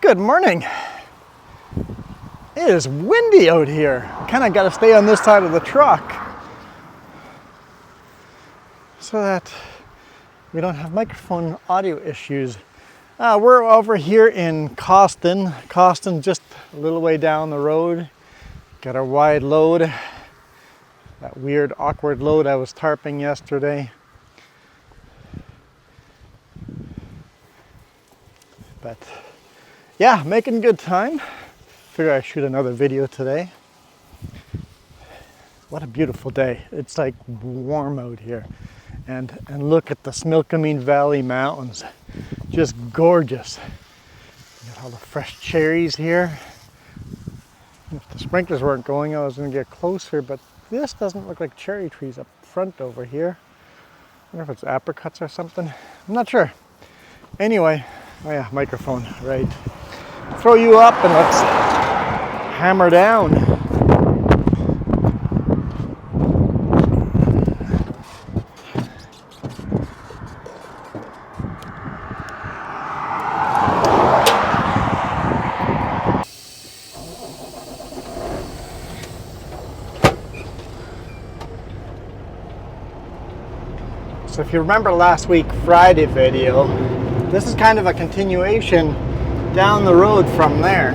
Good morning. It is windy out here. Kind of got to stay on this side of the truck so that we don't have microphone audio issues. We're over here in Coston. Coston, just a little way down the road. Got our wide load. That weird, awkward load I was tarping yesterday. But yeah, making good time. Figure I shoot another video today. What a beautiful day. It's like warm out here. And look at the Similkameen Valley Mountains. Just gorgeous. Got all the fresh cherries here. If the sprinklers weren't going, I was going to get closer, but this doesn't look like cherry trees up front over here. I wonder if it's apricots or something. I'm not sure. Anyway, oh yeah, microphone, right. Throw you up and let's hammer down. So if you remember last week Friday video, this is kind of a continuation down the road from there.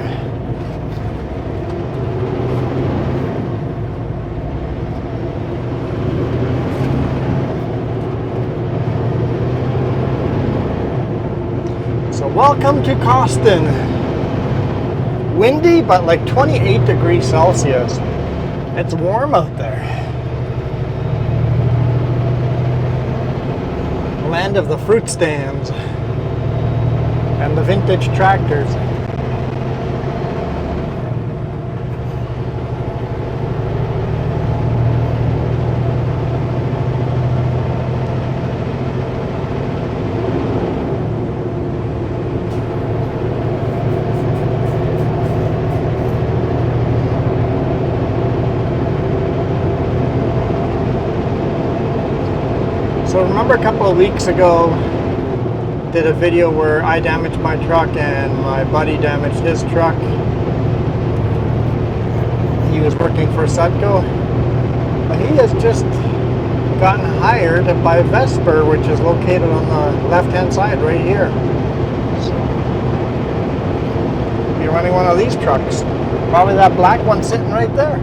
So welcome to Coston. Windy, but like 28 degrees Celsius. It's warm out there. Land of the fruit stands and the vintage tractors. So remember a couple of weeks ago, did a video where I damaged my truck and my buddy damaged his truck. He was working for Sutco, but he has just gotten hired by Vesper, which is located on the left-hand side right here. So you're running one of these trucks, probably that black one sitting right there.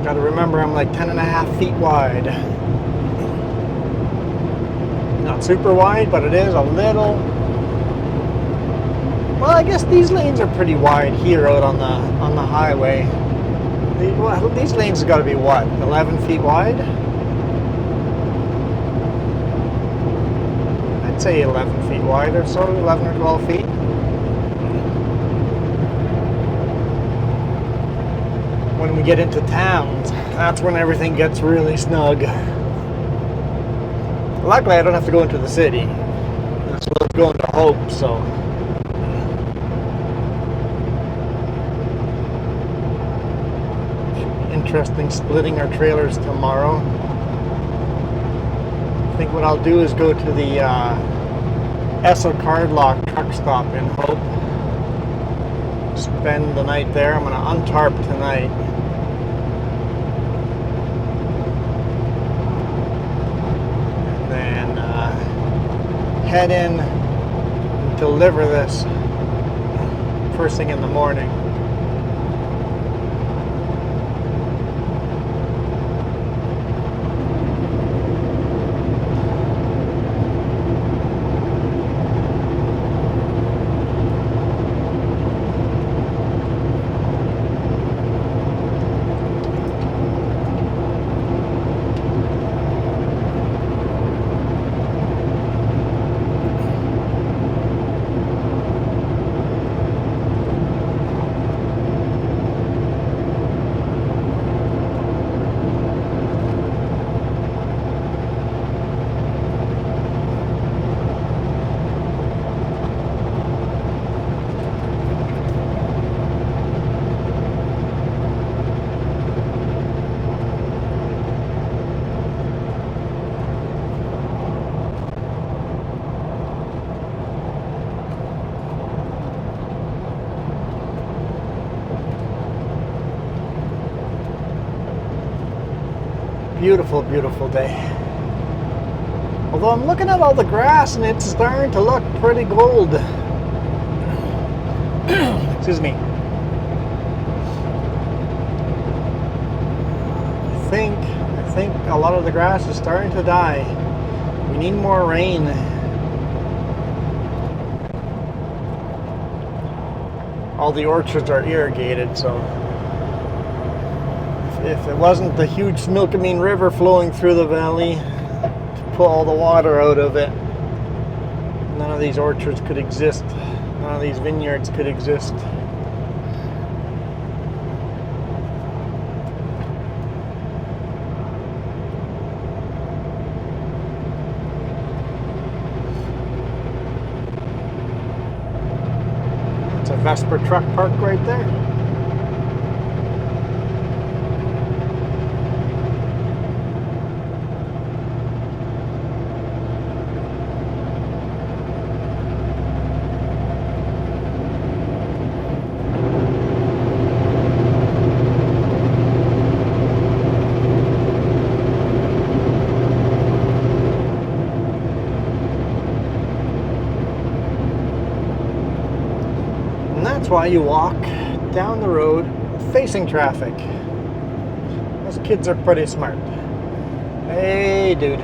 Gotta remember I'm like 10.5 feet wide. Not super wide, but it is a little. Well, I guess these lanes are pretty wide here out on the highway. These lanes have got to be what, 11 feet wide? I'd say 11 feet wide or so, 11 or 12 feet. When we get into towns, that's when everything gets really snug. Luckily, I don't have to go into the city. That's what I'm going to Hope, so. Should be interesting splitting our trailers tomorrow. I think what I'll do is go to the Esso Cardlock truck stop in Hope. Spend the night there. I'm going to untarp tonight. And then head in and deliver this first thing in the morning. Beautiful, beautiful day. Although I'm looking at all the grass and it's starting to look pretty gold. Excuse me. I think a lot of the grass is starting to die. We need more rain. All the orchards are irrigated, so if it wasn't the huge Similkameen River flowing through the valley to pull all the water out of it, none of these orchards could exist. None of these vineyards could exist. It's a Vesper truck park right there. That's why you walk down the road facing traffic. Those kids are pretty smart. Hey, dude,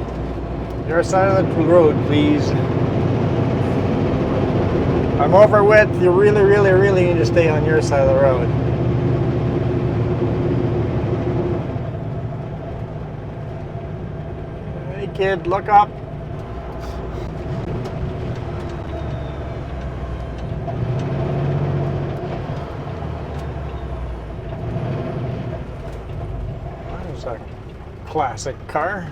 your side of the road, please. I'm over width. You really need to stay on your side of the road. Hey, kid, look up. A classic car.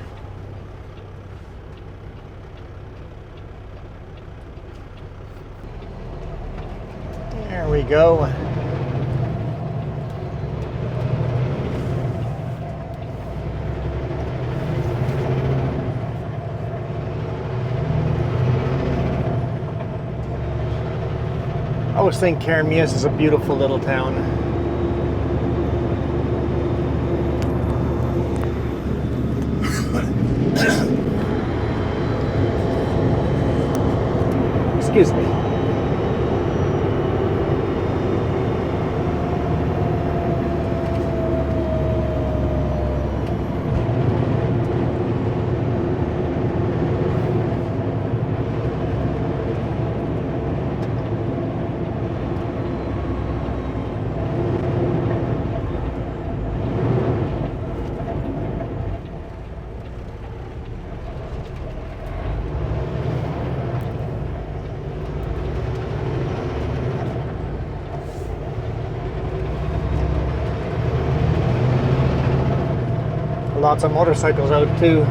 There we go. I always think Caramias is a beautiful little town. Excuse me. Lots of motorcycles out too.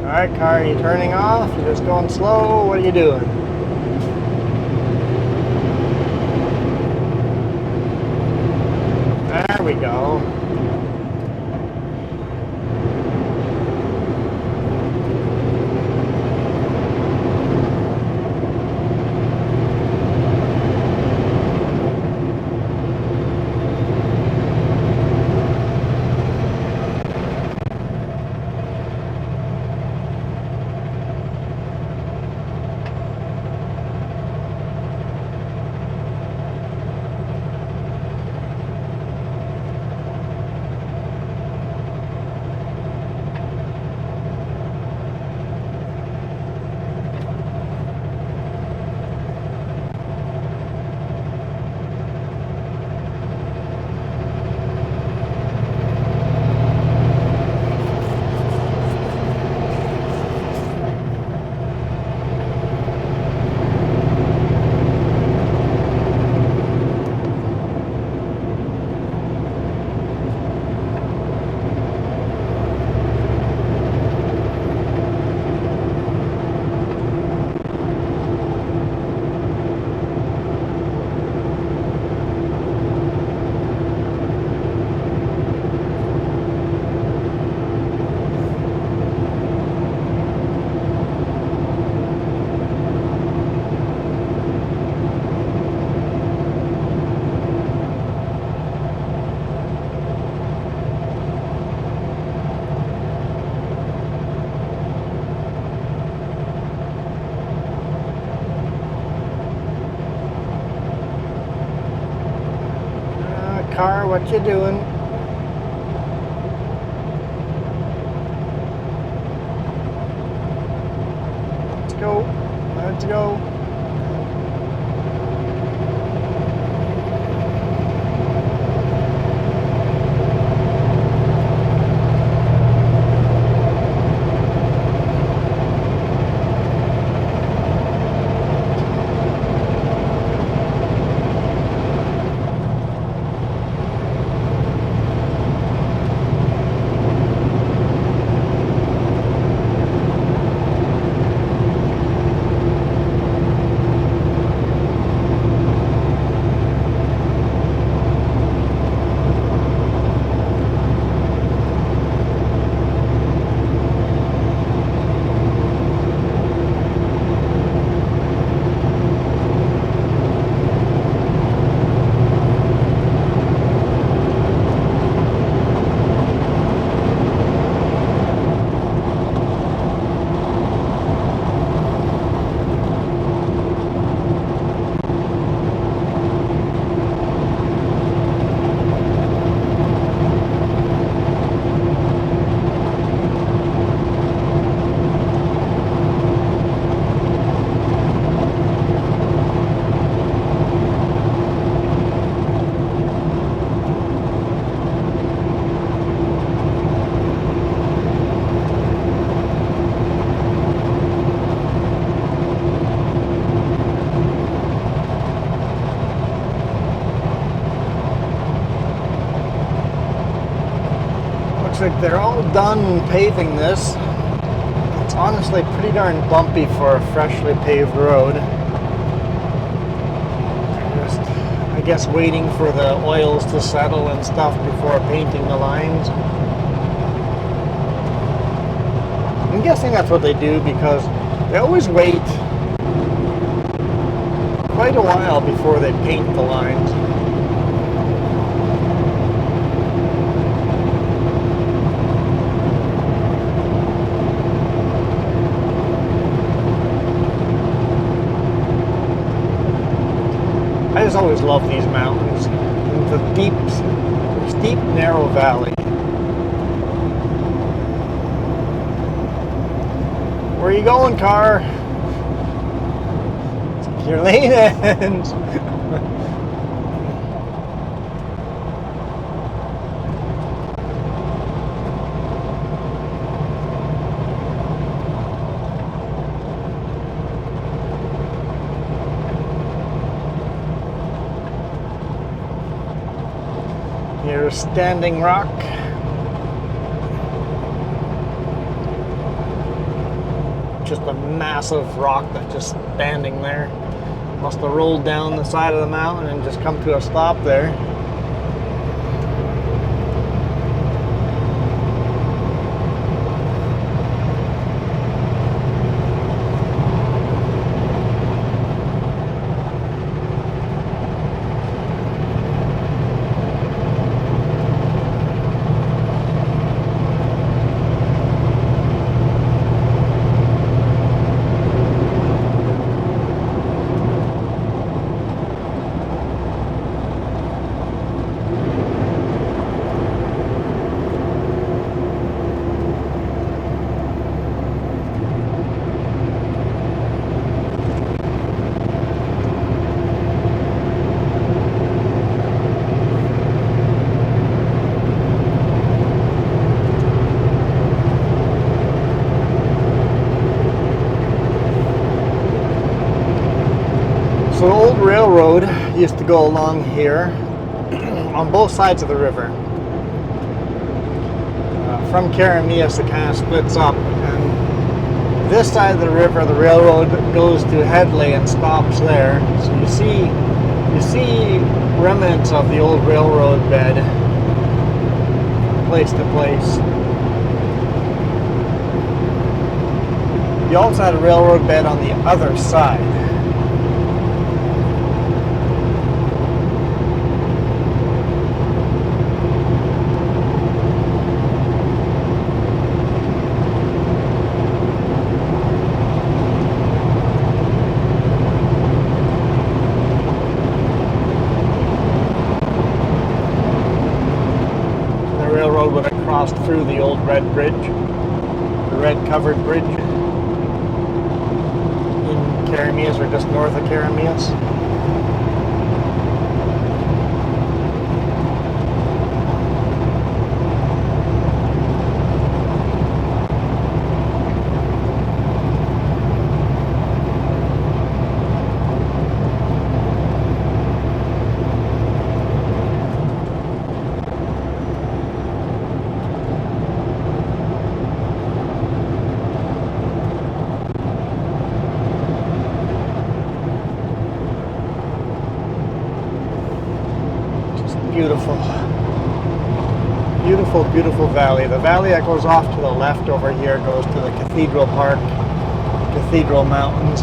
Alright, car, are you turning off? You're just going slow? What are you doing? There we go. car, what you doing? Let's go. Let's go. Looks like they're all done paving this. It's honestly pretty darn bumpy for a freshly paved road. Just, I guess, waiting for the oils to settle and stuff before painting the lines. I'm guessing that's what they do because they always wait quite a while before they paint the lines. I just always love these mountains. The steep, narrow valley. Where are you going, car? Your lane ends. Here's Standing Rock. Just a massive rock that's just standing there. Must have rolled down the side of the mountain and just come to a stop there. So the old railroad used to go along here on both sides of the river. From Karamias, it kind of splits up, and this side of the river, the railroad goes to Headley and stops there. So you see remnants of the old railroad bed, place to place. You also had a railroad bed on the other side. crossed through the old red bridge, the red covered bridge in Karamias, or just north of Karamias. Beautiful, beautiful, beautiful valley. The valley that goes off to the left over here goes to the Cathedral Park, Cathedral Mountains.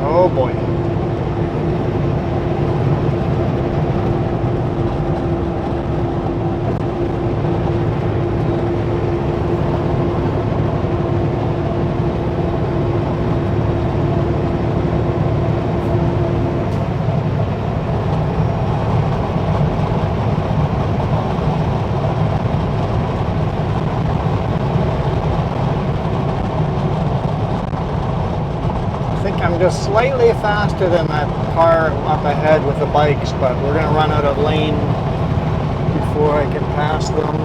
Oh boy. I'm just slightly faster than that car up ahead with the bikes, but we're going to run out of lane before I can pass them.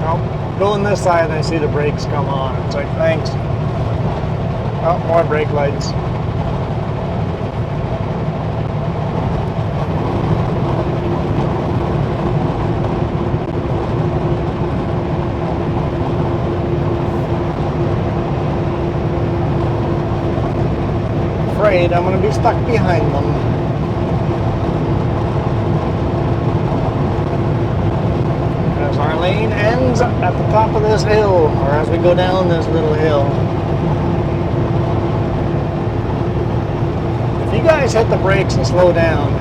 Nope. Going this side and I see the brakes come on. It's like, thanks. Oh, more brake lights. Afraid I'm going to be stuck behind them. As our lane ends at the top of this hill, or as we go down this little hill. If you guys hit the brakes and slow down,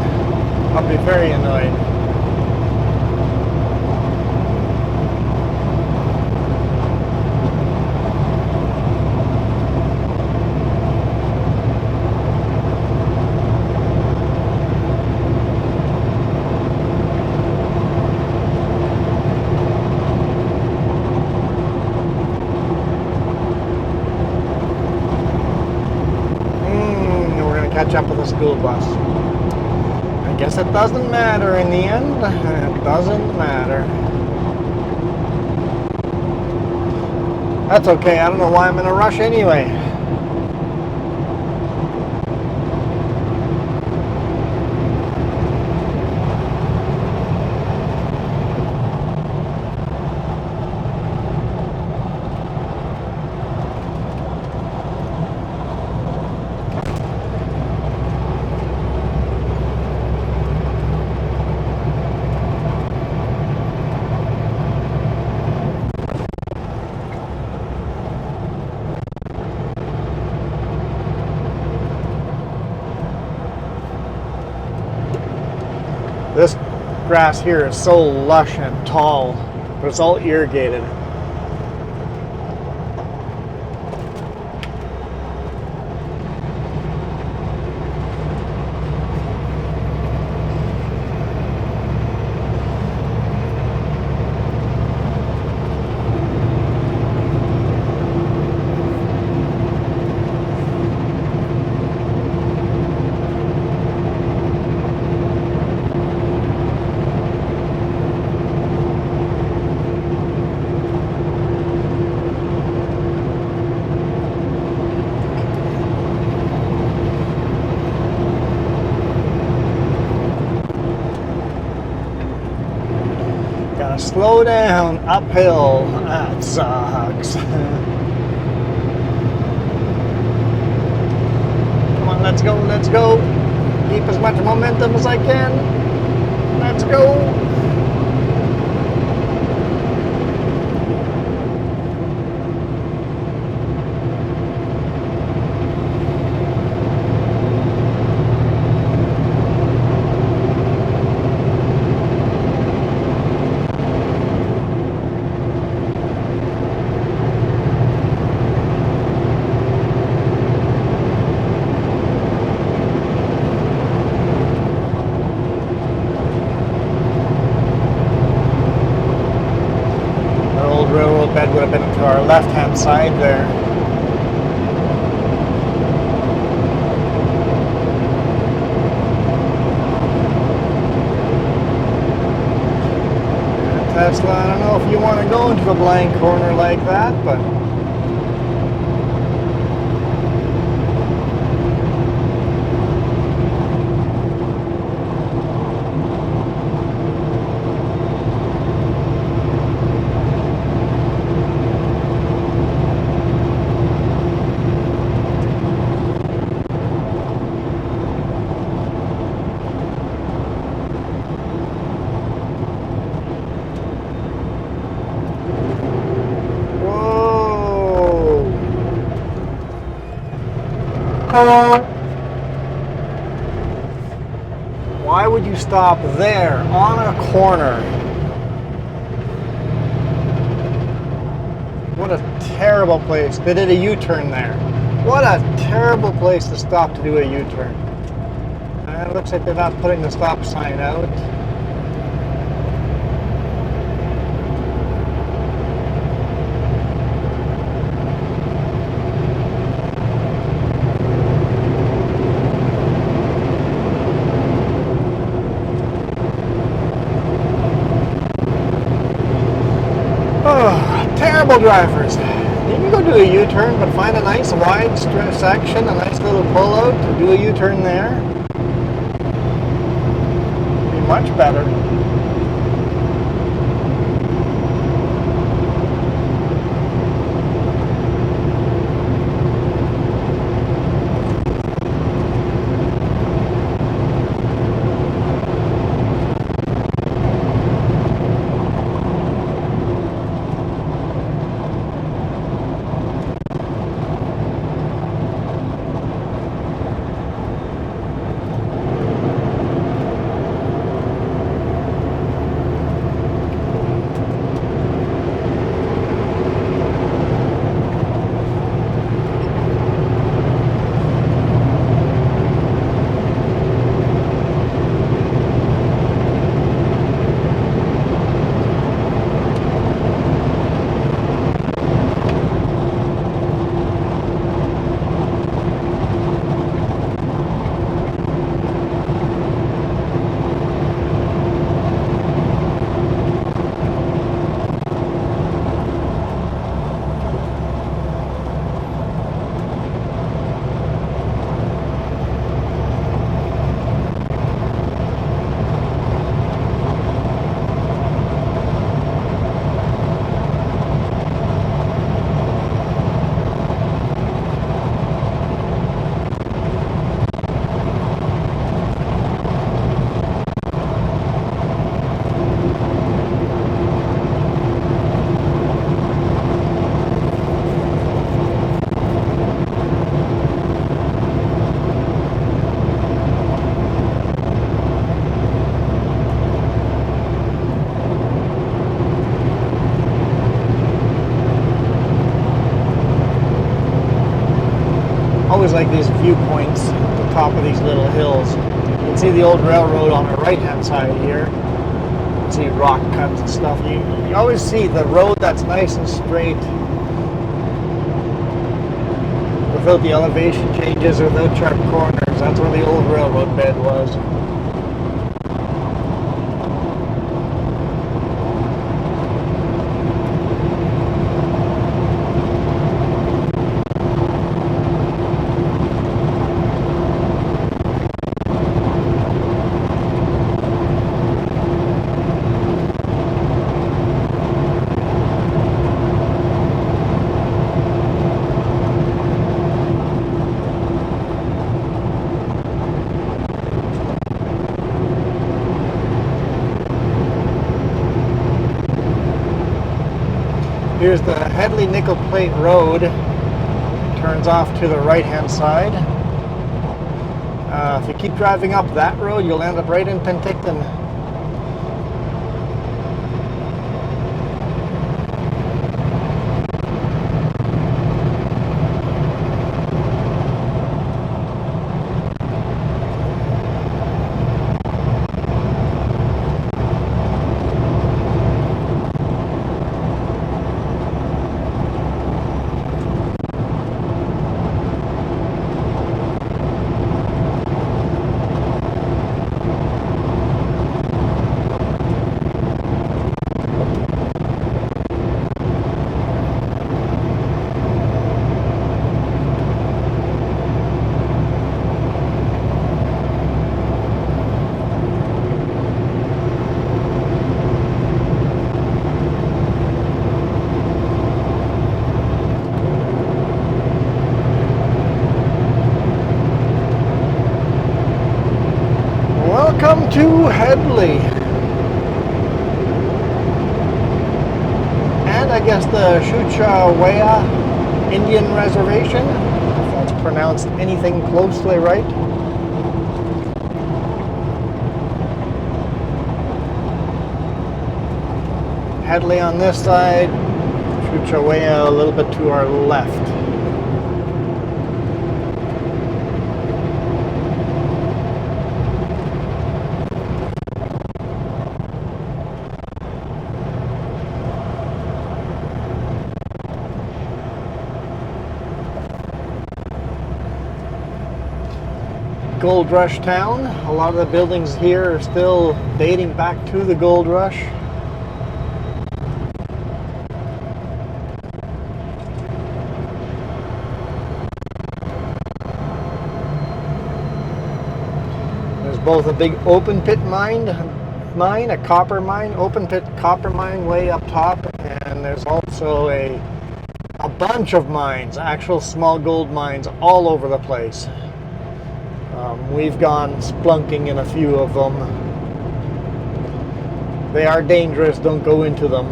I'll be very annoyed. Catch up with the school bus. I guess it doesn't matter in the end. It doesn't matter. That's okay. I don't know why I'm in a rush anyway. This grass here is so lush and tall, but it's all irrigated. gotta slow down uphill. That sucks. Come on, let's go, let's go. Keep as much momentum as I can. Let's go. Railroad bed would have been to our left-hand side there. And Tesla, I don't know if you want to go into a blind corner like that, but why would you stop there on a corner? What a terrible place. They did a U-turn there. What a terrible place to stop to do a U-turn. It looks like they're not putting the stop sign out. Terrible drivers. You can go do a U-turn, but find a nice wide section, a nice little pull-out to do a U-turn there. Be much better. Always like these viewpoints at the top of these little hills. You can see the old railroad on the right-hand side here. You can see rock cuts and stuff. You always see the road that's nice and straight without the elevation changes, without sharp corners. That's where the old railroad bed was. Here's the Headley Nickel Plate Road. Turns off to the right-hand side. If you keep driving up that road, you'll end up right in Penticton. Welcome to Headley. And I guess the Chuchawea Indian Reservation, if that's pronounced anything closely right. Headley on this side, Chuchawea a little bit to our left. Gold Rush town. A lot of the buildings here are still dating back to the Gold Rush. There's both a big open pit mine, a copper mine, open pit copper mine way up top, and there's also a bunch of mines, actual small gold mines all over the place. We've gone splunking in a few of them. They are dangerous, don't go into them.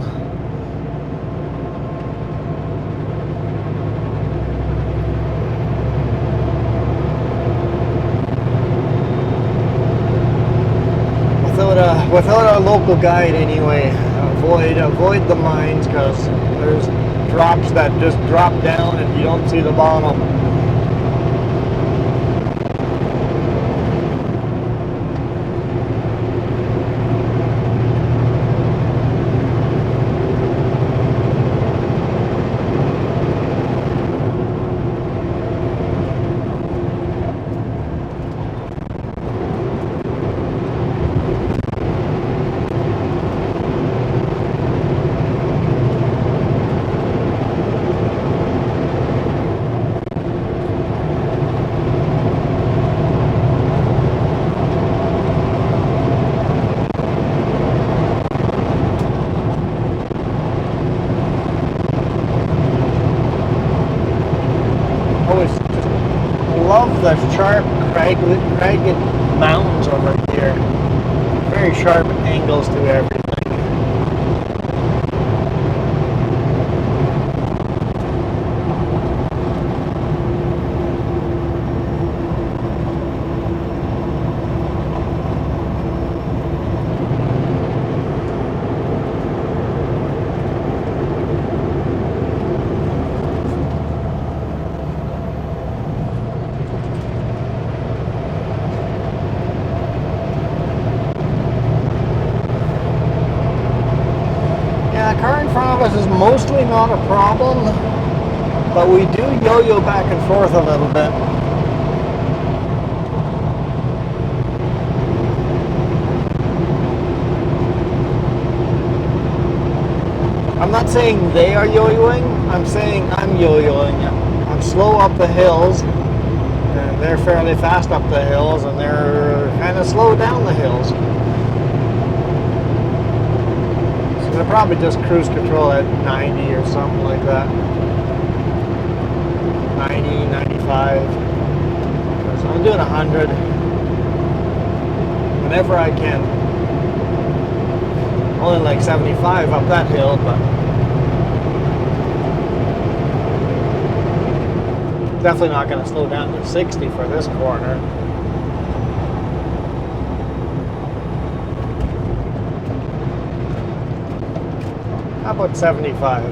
Without a local guide anyway, avoid the mines, because there's drops that just drop down and you don't see the bottom. The sharp, ragged mountains over here. Very sharp angles to everything. Is mostly not a problem, but we do yo-yo back and forth a little bit. I'm not saying they are yo-yoing, I'm saying I'm yo-yoing. I'm slow up the hills, and they're fairly fast up the hills, and they're kind of slow down the hills. They're probably just cruise control at 90 or something like that. 90, 95. So I'm doing 100 whenever I can. Only like 75 up that hill, but Definitely not going to slow down to 60 for this corner. How about 75?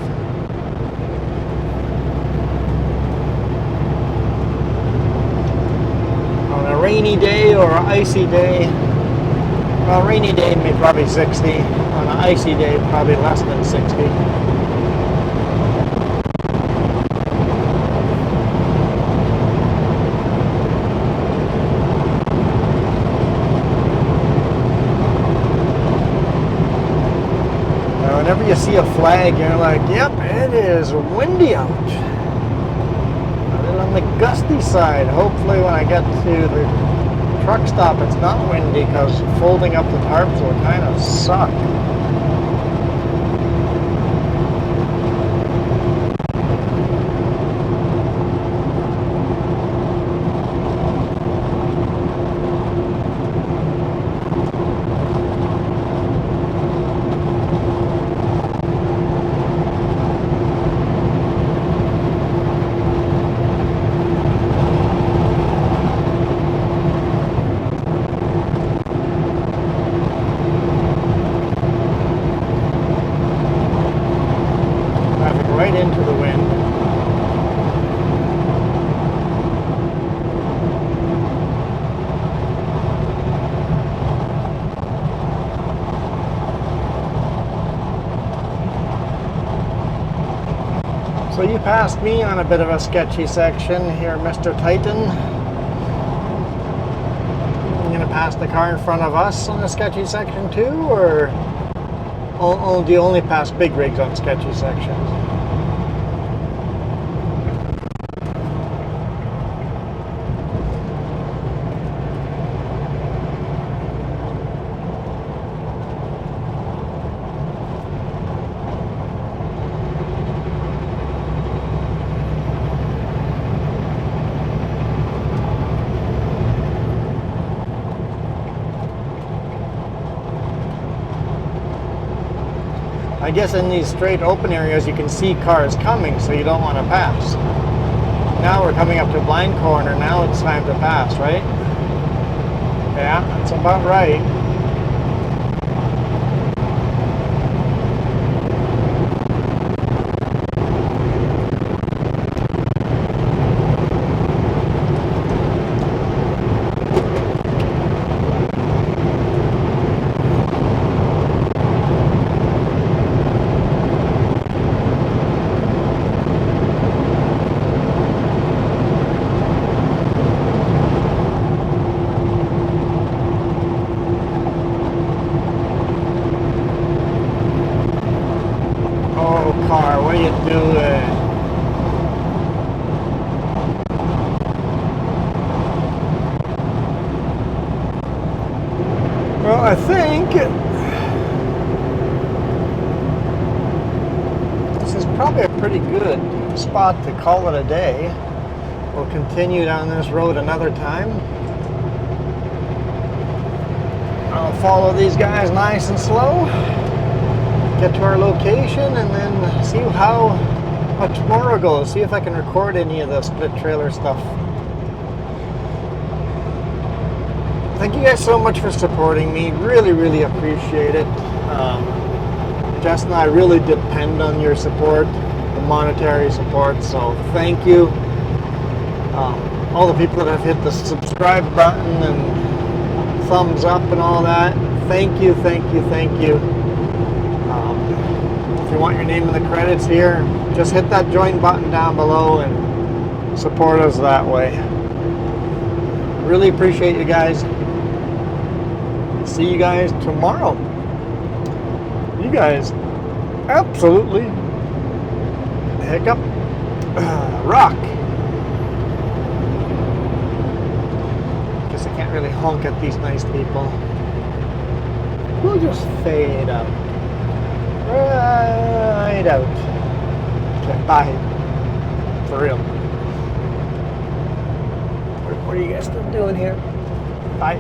On a rainy day or an icy day, well, rainy day maybe probably 60. On an icy day, probably less than 60. Now, whenever you see a flag, you're like, yep, it is windy out. A little on the gusty side. Hopefully when I get to the truck stop, it's not windy, because folding up the tarps will kind of suck. Right into the wind. So you passed me on a bit of a sketchy section here, Mr. Titan. You gonna pass the car in front of us on a sketchy section too, or do you only pass big rigs on sketchy sections? I guess in these straight open areas you can see cars coming, so you don't want to pass. Now we're coming up to a blind corner, now it's time to pass, right? Yeah, that's about right. Car, what are you doing? Well, I think this is probably a pretty good spot to call it a day. We'll continue down this road another time. I'll follow these guys nice and slow. Get to our location and then see how tomorrow goes. See if I can record any of the split trailer stuff. Thank you guys so much for supporting me. Really, really appreciate it. Jess and I really depend on your support, the monetary support. So thank you. All the people that have hit the subscribe button and thumbs up and all that. Thank you, thank you, thank you. If you want your name in the credits here, just hit that join button down below and support us that way. Really appreciate you guys. See you guys tomorrow. You guys absolutely hiccup rock. Guess I can't really honk at these nice people. We'll just fade out. Right out. Okay, bye. For real. What are you guys still doing here? Bye.